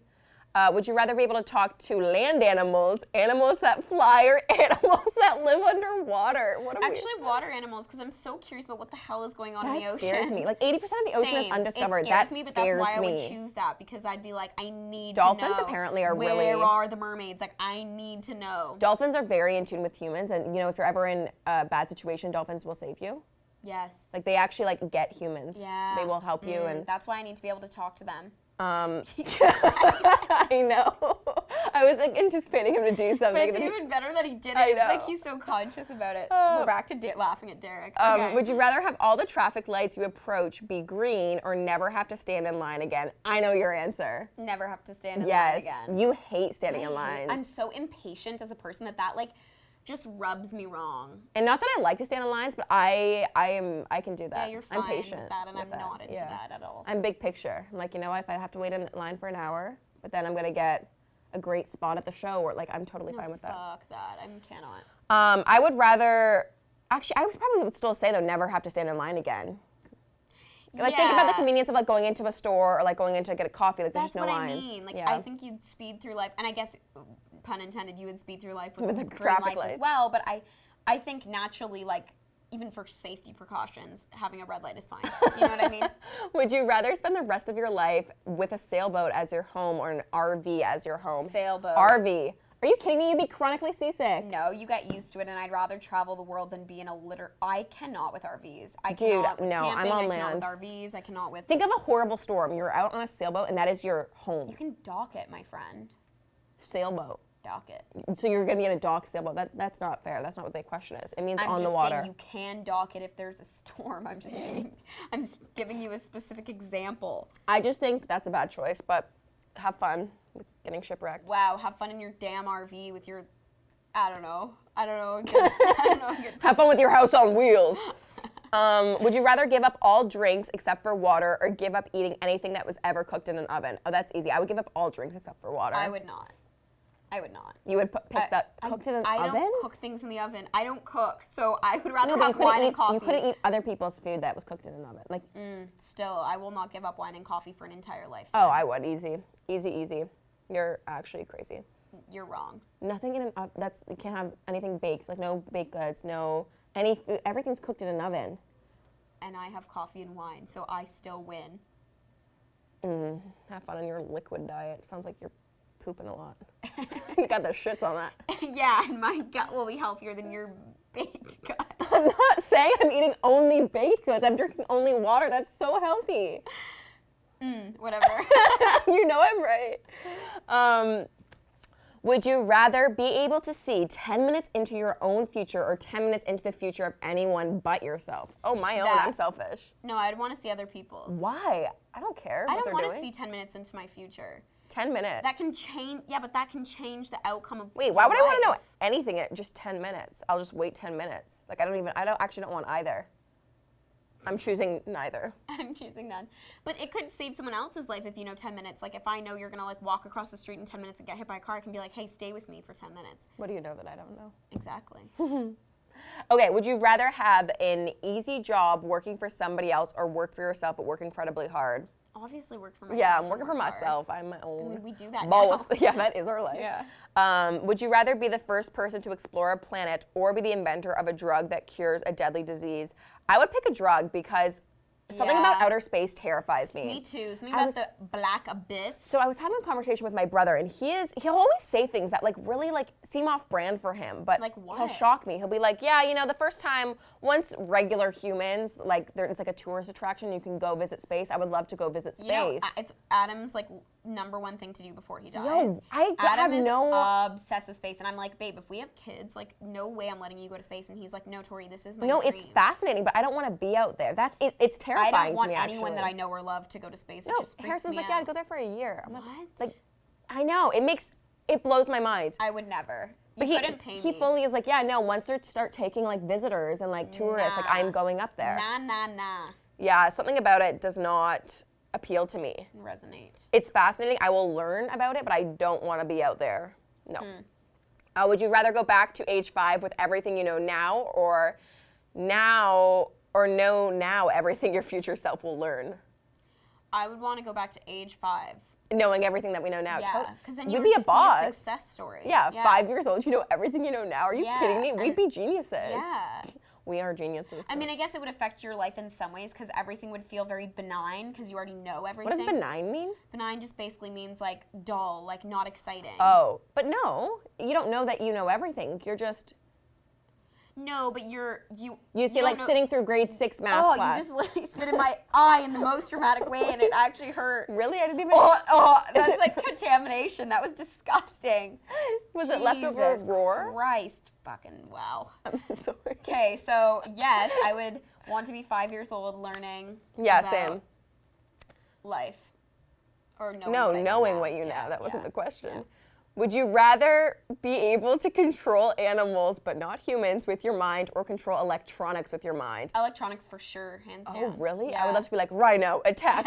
Would you rather be able to talk to land animals, animals that fly, or animals that live underwater? Actually, water animals, because I'm so curious about what the hell is going on in the ocean. That scares me. Like 80% of the ocean is undiscovered. That scares me, but that's why I would choose that, because I'd be like, I need to know. Dolphins apparently are where are the mermaids? Like, I need to know. Dolphins are very in tune with humans, and you know, if you're ever in a bad situation, dolphins will save you. Yes. Like they actually like get humans. Yeah. They will help you, and that's why I need to be able to talk to them. I know. I was like anticipating him to do something. But it's even better that he did it. I know. Like he's so conscious about it. We're back to laughing at Derek. Okay. Would you rather have all the traffic lights you approach be green or never have to stand in line again? I know your answer. Never have to stand in line again. Yes. You hate standing in lines. I'm so impatient as a person that like just rubs me wrong. And not that I like to stand in lines, but I can do that. Yeah, you're fine I'm patient with that, and I'm not into that at all. I'm big picture. I'm like, you know what? If I have to wait in line for an hour, but then I'm gonna get a great spot at the show, or like I'm totally fine with that. Fuck that. I cannot. I would rather. Actually, I would still say though, never have to stand in line again. Like think about the convenience of like going into a store or like going in to get a coffee. Like there's just no lines. That's what I mean. Like I think you'd speed through life, and I guess, pun intended, you would speed through life with the traffic lights as well. But I think naturally, like even for safety precautions, having a red light is fine. You know what I mean? Would you rather spend the rest of your life with a sailboat as your home or an RV as your home? Sailboat. RV. Are you kidding me? You'd be chronically seasick. No, you get used to it, and I'd rather travel the world than be in a litter. I cannot with RVs. I Dude, cannot with no, camping, I'm on I land. cannot with RVs. I cannot with. Think of a horrible storm. You're out on a sailboat, and that is your home. You can dock it, my friend. Sailboat. Dock it. So you're gonna be in a dock sailboat. That's not fair. That's not what the question is. It means on the water. I'm just saying you can dock it if there's a storm. I'm just giving you a specific example. I just think that's a bad choice, but have fun with getting shipwrecked. Wow, have fun in your damn RV with your, I don't know. Have fun with your house on wheels. Would you rather give up all drinks except for water or give up eating anything that was ever cooked in an oven? Oh, that's easy. I would give up all drinks except for water. I would not. You would pick that cooked in an oven? I don't cook things in the oven. I don't cook, so I would rather have wine and coffee. You couldn't eat other people's food that was cooked in an oven. Like, still, I will not give up wine and coffee for an entire lifetime. Oh, I would. Easy. Easy. You're actually crazy. You're wrong. Nothing in an oven. You can't have anything baked. Like no baked goods. No any food. Everything's cooked in an oven. And I have coffee and wine, so I still win. Have fun on your liquid diet. Sounds like you're pooping a lot. You got the shits on that. Yeah, and my gut will be healthier than your baked gut. I'm not saying I'm eating only baked goods. I'm drinking only water. That's so healthy. Whatever. You know I'm right. Would you rather be able to see 10 minutes into your own future or 10 minutes into the future of anyone but yourself? Oh, my own. I'm selfish. No, I'd want to see other people's. Why? I don't care I what don't they're want to doing. see 10 minutes into my future. 10 minutes. That can change. Yeah, but that can change the outcome of. Wait, why would I want to know anything in just 10 minutes? I'll just wait 10 minutes. Like, I don't want either. I'm choosing neither. I'm choosing none. But it could save someone else's life if you know 10 minutes. Like, if I know you're going to, like, walk across the street in 10 minutes and get hit by a car, I can be like, hey, stay with me for 10 minutes. What do you know that I don't know? Exactly. Okay, would you rather have an easy job working for somebody else or work for yourself but work incredibly hard? Obviously work for myself. Yeah, I'm working for myself. I'm my own. I mean, we do that boss. now. Yeah, that is our life. Yeah. Would you rather be the first person to explore a planet or be the inventor of a drug that cures a deadly disease? I would pick a drug because something about outer space terrifies me. Me too. Something about the black abyss. So I was having a conversation with my brother, and he'll always say things that like really like seem off brand for him, but like what? He'll shock me. He'll be like, yeah, you know, the first time once regular humans like there's like a tourist attraction, you can go visit space. I would love to go visit space. You know, it's Adam's like #1 thing to do before he dies. Yo, Adam is obsessed with space, and I'm like, babe, if we have kids, like, no way I'm letting you go to space. And he's like, no, Tori, this is my dream. It's fascinating, but I don't want to be out there. It's terrifying to me. I don't want actually. anyone that I know or love to go to space. No, it just freaks Harrison's me like, out. yeah, I'd go there for a year. I'm what? like, I know it blows my mind. I would never. But he fully is like, yeah, no. Once they start taking like visitors and like tourists, like I'm going up there. Nah. Yeah, something about it does not appeal to me. Resonate. It's fascinating. I will learn about it, but I don't want to be out there. No. Would you rather go back to age 5 with everything you know now, or know now everything your future self will learn? I would want to go back to age 5. Knowing everything that we know now. Yeah, because then you'd you be would a boss. be a success story. Yeah, 5 years old, you know everything you know now. Are you kidding me? We'd be geniuses. Yeah. We are geniuses. I mean, I guess it would affect your life in some ways because everything would feel very benign because you already know everything. What does benign mean? Benign just basically means like dull, like not exciting. Oh, but no, you don't know that you know everything. You're just... No, but you see, like sitting through grade 6 math class. You just literally spit in my eye in the most dramatic way, and it actually hurt. Really? I didn't even... That's like contamination. That was disgusting. Was it leftover roar? Christ. Fucking wow. I'm sorry. Okay, so yes, I would want to be 5 years old learning Yeah, about same. life. Or knowing knowing what you know. That wasn't the question. Yeah. Would you rather be able to control animals but not humans with your mind, or control electronics with your mind? Electronics for sure, hands down. Oh, really? Yeah. I would love to be like, rhino, attack.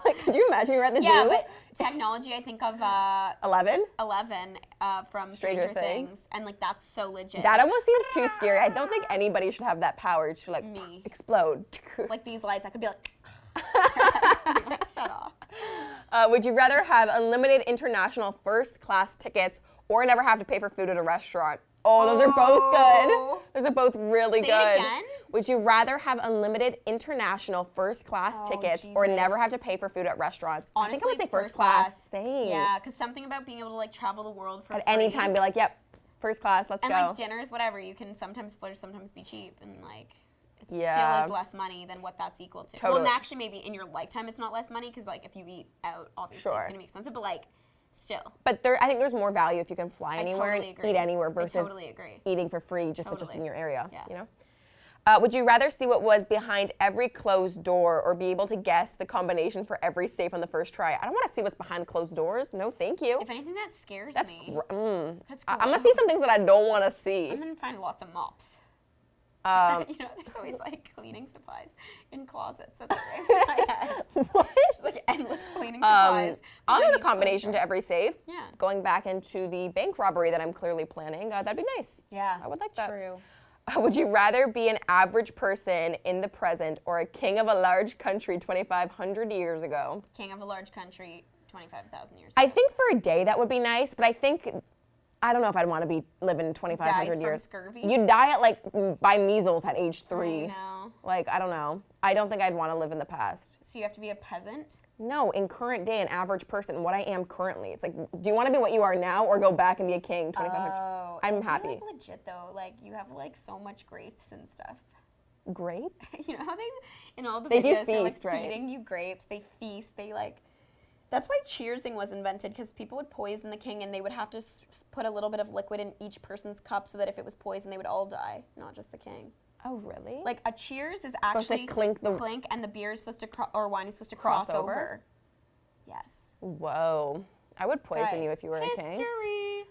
Like, could you imagine you're at the zoo? Yeah, but technology, I think of 11 from Stranger Things. And like, that's so legit. That almost seems too scary. I don't think anybody should have that power to like explode. Like these lights, I could be like, shut off. Would you rather have unlimited international first-class tickets or never have to pay for food at a restaurant? Oh, those are both good. Those are both really good. Say it again? Would you rather have unlimited international first-class tickets or never have to pay for food at restaurants? Honestly, I think I would say first class. Same. Yeah, because something about being able to like travel the world for at free. any time, be like, yep, first class, let's go. And like dinners, whatever, you can sometimes splurge, sometimes be cheap, and like it still is less money than what that's equal to. Totally. Well, and actually, maybe in your lifetime, it's not less money because like if you eat out, obviously it's gonna be expensive, but like. Still. But I think there's more value if you can fly anywhere and eat anywhere versus eating for free just in your area. Yeah. You know? Would you rather see what was behind every closed door or be able to guess the combination for every safe on the first try? I don't want to see what's behind closed doors. No, thank you. If anything, that scares me. That's I'm going to see some things that I don't want to see. I'm going to find lots of mops. You know, there's always like cleaning supplies in closets. That's right in my head. What? Just like endless cleaning supplies. I'll know the combination to every safe. Yeah. Going back into the bank robbery that I'm clearly planning, that'd be nice. Yeah. I would like that. True. Would you rather be an average person in the present or a king of a large country 2,500 years ago? King of a large country 25,000 years ago. I think for a day that would be nice, but I don't know if I'd want to be living 2,500 years. From scurvy? You'd die at by measles at age 3. I know. Like, I don't know. I don't think I'd want to live in the past. So you have to be a peasant? No, in current day, an average person, what I am currently. It's like, do you want to be what you are now or go back and be a king 2,500? Oh, I'm happy. Like legit though, like you have like so much grapes and stuff. Grapes? You know how they, in all the They do videos, they're like feast, right? feeding you grapes. They feast. They like. That's why cheersing was invented, because people would poison the king and they would have to put a little bit of liquid in each person's cup so that if it was poison, they would all die, not just the king. Oh, really? Like a cheers is supposed to actually clink, and the beer is supposed to or wine is supposed to cross over. Yes. Whoa. I would poison Guys, you if you were a king. history.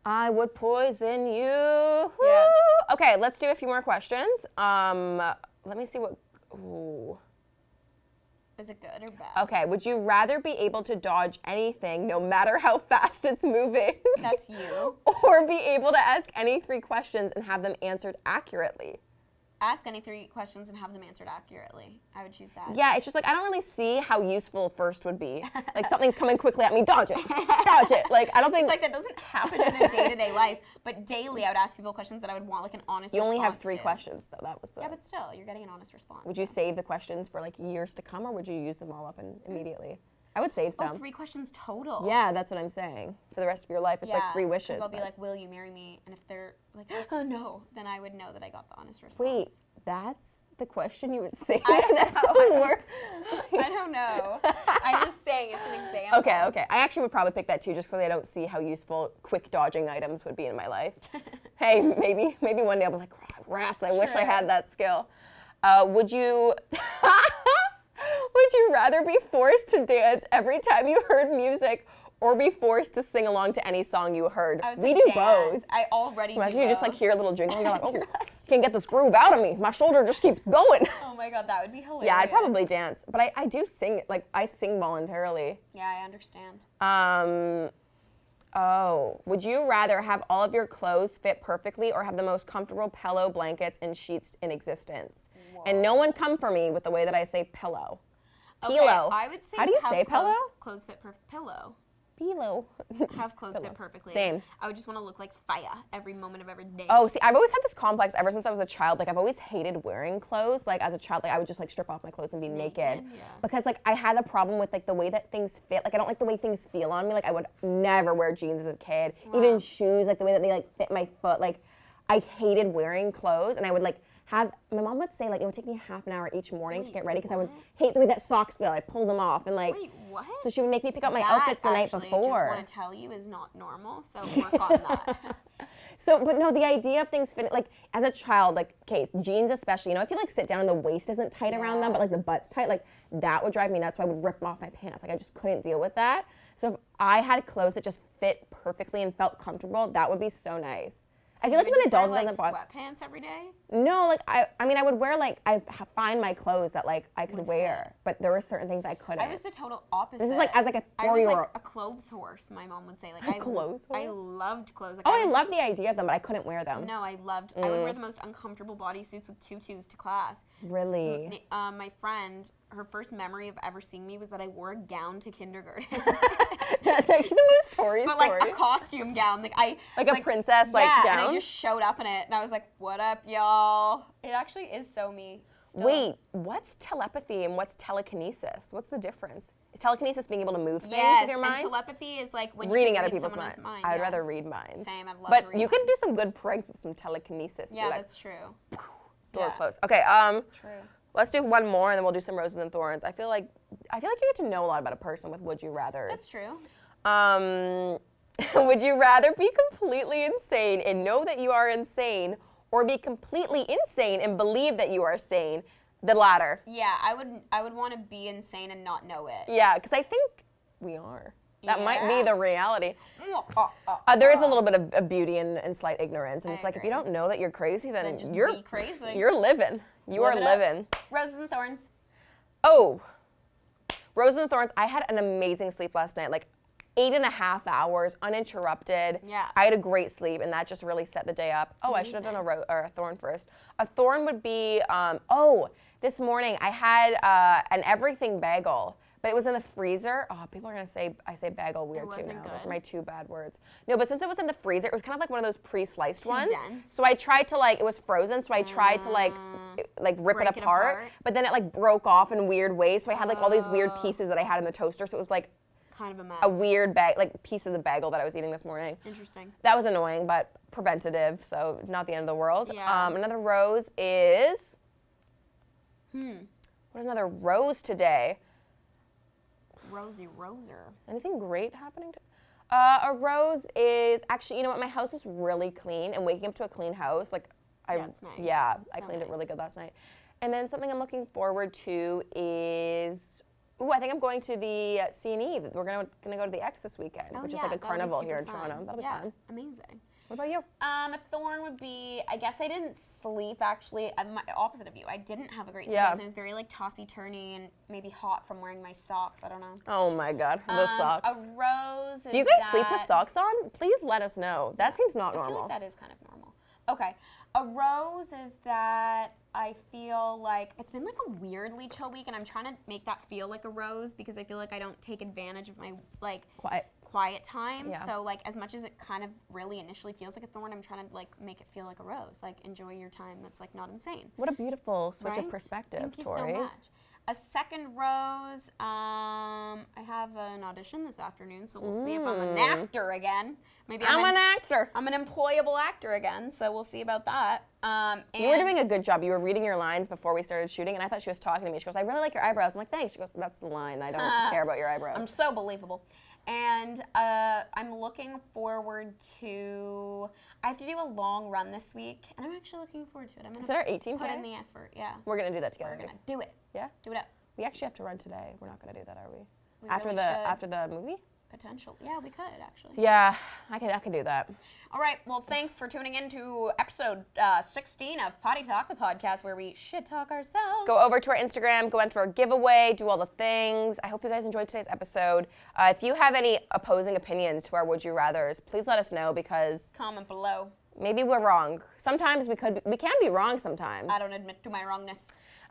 I would poison you. Yeah. Woo. Okay, let's do a few more questions. Let me see what. Ooh. Is it good or bad? Okay, would you rather be able to dodge anything, no matter how fast it's moving? That's you. Or be able to ask any 3 questions and have them answered accurately? Ask any 3 questions and have them answered accurately. I would choose that. Yeah, it's just like, I don't really see how useful first would be. Like, something's coming quickly at me, dodge it, dodge it. Like, I don't think. It's like that doesn't happen in a day-to-day life, but daily I would ask people questions that I would want like an honest You response only have 3 to. questions, though. That was the. Yeah, but still, you're getting an honest response. Would you save the questions for like years to come, or would you use them all up immediately? I would save some. 3 questions total. Yeah, that's what I'm saying. For the rest of your life, it's like 3 wishes. I'll be like, will you marry me? And if they're like, oh no, then I would know that I got the honest response. Wait, that's the question you would say? I don't That's know. the word. I don't know. I'm just saying it's an example. Okay. I actually would probably pick that too, just because I don't see how useful quick dodging items would be in my life. Hey, maybe one day I'll be like, rats, I wish I had that skill. Would you rather be forced to dance every time you heard music, or be forced to sing along to any song you heard? We do both. I already Imagine do you both. just like hear a little jingle and you're like, oh, can't get this groove out of me. My shoulder just keeps going. Oh my god, that would be hilarious. Yeah, I'd probably dance, but I do sing, like I sing voluntarily. Yeah, I understand. Would you rather have all of your clothes fit perfectly, or have the most comfortable pillow, blankets, and sheets in existence? Whoa. And no one come for me with the way that I say pillow. Okay, Pillow. I would say How do you have say pillow? Clothes fit pillow. Pillow. Have clothes fit perfectly. Same. I would just want to look like fire every moment of every day. Oh, see, I've always had this complex ever since I was a child. Like, I've always hated wearing clothes. Like, as a child, like, I would just, like, strip off my clothes and be naked. Yeah. Because, like, I had a problem with, like, the way that things fit. Like, I don't like the way things feel on me. Like, I would never wear jeans as a kid. Wow. Even shoes, like, the way that they, like, fit my foot. Like, I hated wearing clothes. And I would, like, my mom would say, like, it would take me half an hour each morning to get ready because I would hate the way that socks feel. I'd pull them off. And, like, Wait, what? so she would make me pick out my outfits the night before. I just want to tell you is not normal, so work on that. So, but no, the idea of things fitting, like, as a child, like, okay, jeans especially, you know, if you, like, sit down and the waist isn't tight around them, but, like, the butt's tight, like, that would drive me nuts, so I would rip them off my pants. Like, I just couldn't deal with that. So if I had clothes that just fit perfectly and felt comfortable, that would be so nice. I feel like as an adult, it doesn't bother. Sweatpants every day? No, like, I mean, I would wear, like, I'd find my clothes that, like, I could wear, but there were certain things I couldn't. I was the total opposite. This is, like, as, like, a 4-year-old. I was, like, a clothes horse, my mom would say. Like, A clothes horse? I loved clothes. Like, Oh, I loved the idea of them, but I couldn't wear them. No, I loved, I would wear the most uncomfortable bodysuits with tutus to class. Really? My friend, her first memory of ever seeing me was that I wore a gown to kindergarten. That's actually the most Tori But story. like a costume gown, like a princess, like, yeah, gown? and I just showed up in it, and I was like, "What up, y'all?" It actually is so me. Still. Wait, what's telepathy and what's telekinesis? What's the difference? Is telekinesis being able to move things with your mind? And telepathy is like when Reading you can other read people's someone minds. else's mind. I would yeah. rather read minds. Same, I'd love but to read you can do minds. some good pranks with some telekinesis. Yeah, Be like, that's true. door yeah. closed. Okay, True. let's do one more and then we'll do some roses and thorns. I feel like you get to know a lot about a person with would you rathers. That's true. Would you rather be completely insane and know that you are insane, or be completely insane and believe that you are sane? The latter. Yeah, I would want to be insane and not know it. Yeah, because I think we are. That might be Yeah. the reality. There is a little bit of beauty and slight ignorance, and it's like if you don't know that you're crazy, then just you're be crazy. You're living. You are Live it up. living. Roses and thorns. Oh, roses and thorns. I had an amazing sleep last night. Like 8.5 hours uninterrupted. Yeah. I had a great sleep, and that just really set the day up. Oh, I should have done a thorn first. A thorn would be. This morning I had an everything bagel. But it was in the freezer. Oh, people are gonna say I say bagel weird too now. Those are my 2 bad words. No, but since it was in the freezer, it was kind of like one of those pre-sliced ones. Dense. So I tried to it was frozen, so I tried to rip Break it it apart. apart. But then it broke off in weird ways. So I had all these weird pieces that I had in the toaster. So it was like Kind of a mess. a weird piece of the bagel that I was eating this morning. Interesting. That was annoying, but preventative, so not the end of the world. Yeah. Another rose is What is another rose today? Rosy Roser. Anything great happening? A rose is actually, you know what? My house is really clean, and waking up to a clean house, like It's nice. Yeah, It's I so cleaned it nice. really good last night. And then something I'm looking forward to is, I think I'm going to the C&E. We're gonna go to the X this weekend, which is like a that'll be carnival super here in fun. Toronto. That'll be Yeah, fun. amazing. What about you? A thorn would be, I guess I didn't sleep actually. I'm opposite of you. I didn't have a great sleep. Yeah. Last night. It was very like tossy-turny and maybe hot from wearing my socks. I don't know. Oh my God, those socks. A rose. Do you guys sleep with socks on? Please let us know. That seems not I feel normal. like that is kind of normal. Okay. A rose is that I feel like it's been like a weirdly chill week, and I'm trying to make that feel like a rose because I feel like I don't take advantage of my like quiet time. Yeah. So like as much as it kind of really initially feels like a thorn, I'm trying to like make it feel like a rose. Like enjoy your time. That's like not insane. What a beautiful switch Right? of perspective, Thank you Tori. so much. A second rose, I have an audition this afternoon, so we'll see if I'm an actor again. Maybe I'm an actor. I'm an employable actor again, so we'll see about that. You were doing a good job. You were reading your lines before we started shooting, and I thought she was talking to me. She goes, I really like your eyebrows. I'm like, thanks. She goes, that's the line. I don't care about your eyebrows. I'm so believable. And I'm looking forward to, I have to do a long run this week, and I'm actually looking forward to it. I'm Is it our gonna 18th put day? in the effort, yeah. We're going to do that together. We're gonna do it. Yeah? Do it up. We actually have to run today. We're not going to do that, are we? We after really the should. after the movie? Potential. Yeah, we could actually. Yeah, I can do that. All right. Well, thanks for tuning in to episode 16 of Poddy Talk, the podcast where we shit talk ourselves. Go over to our Instagram, go enter our giveaway, do all the things. I hope you guys enjoyed today's episode. If you have any opposing opinions to our Would You Rathers, please let us know because Comment below. maybe we're wrong. Sometimes we can be wrong sometimes. I don't admit to my wrongness.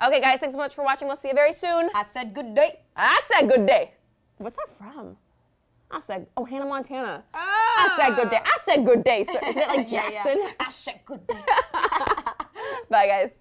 Okay, guys, thanks so much for watching. We'll see you very soon. I said good day. I said good day. What's that from? I said, Hannah Montana. I said good day. I said good day, sir. Isn't it like Yeah, Jackson? yeah. I said good day. Bye, guys.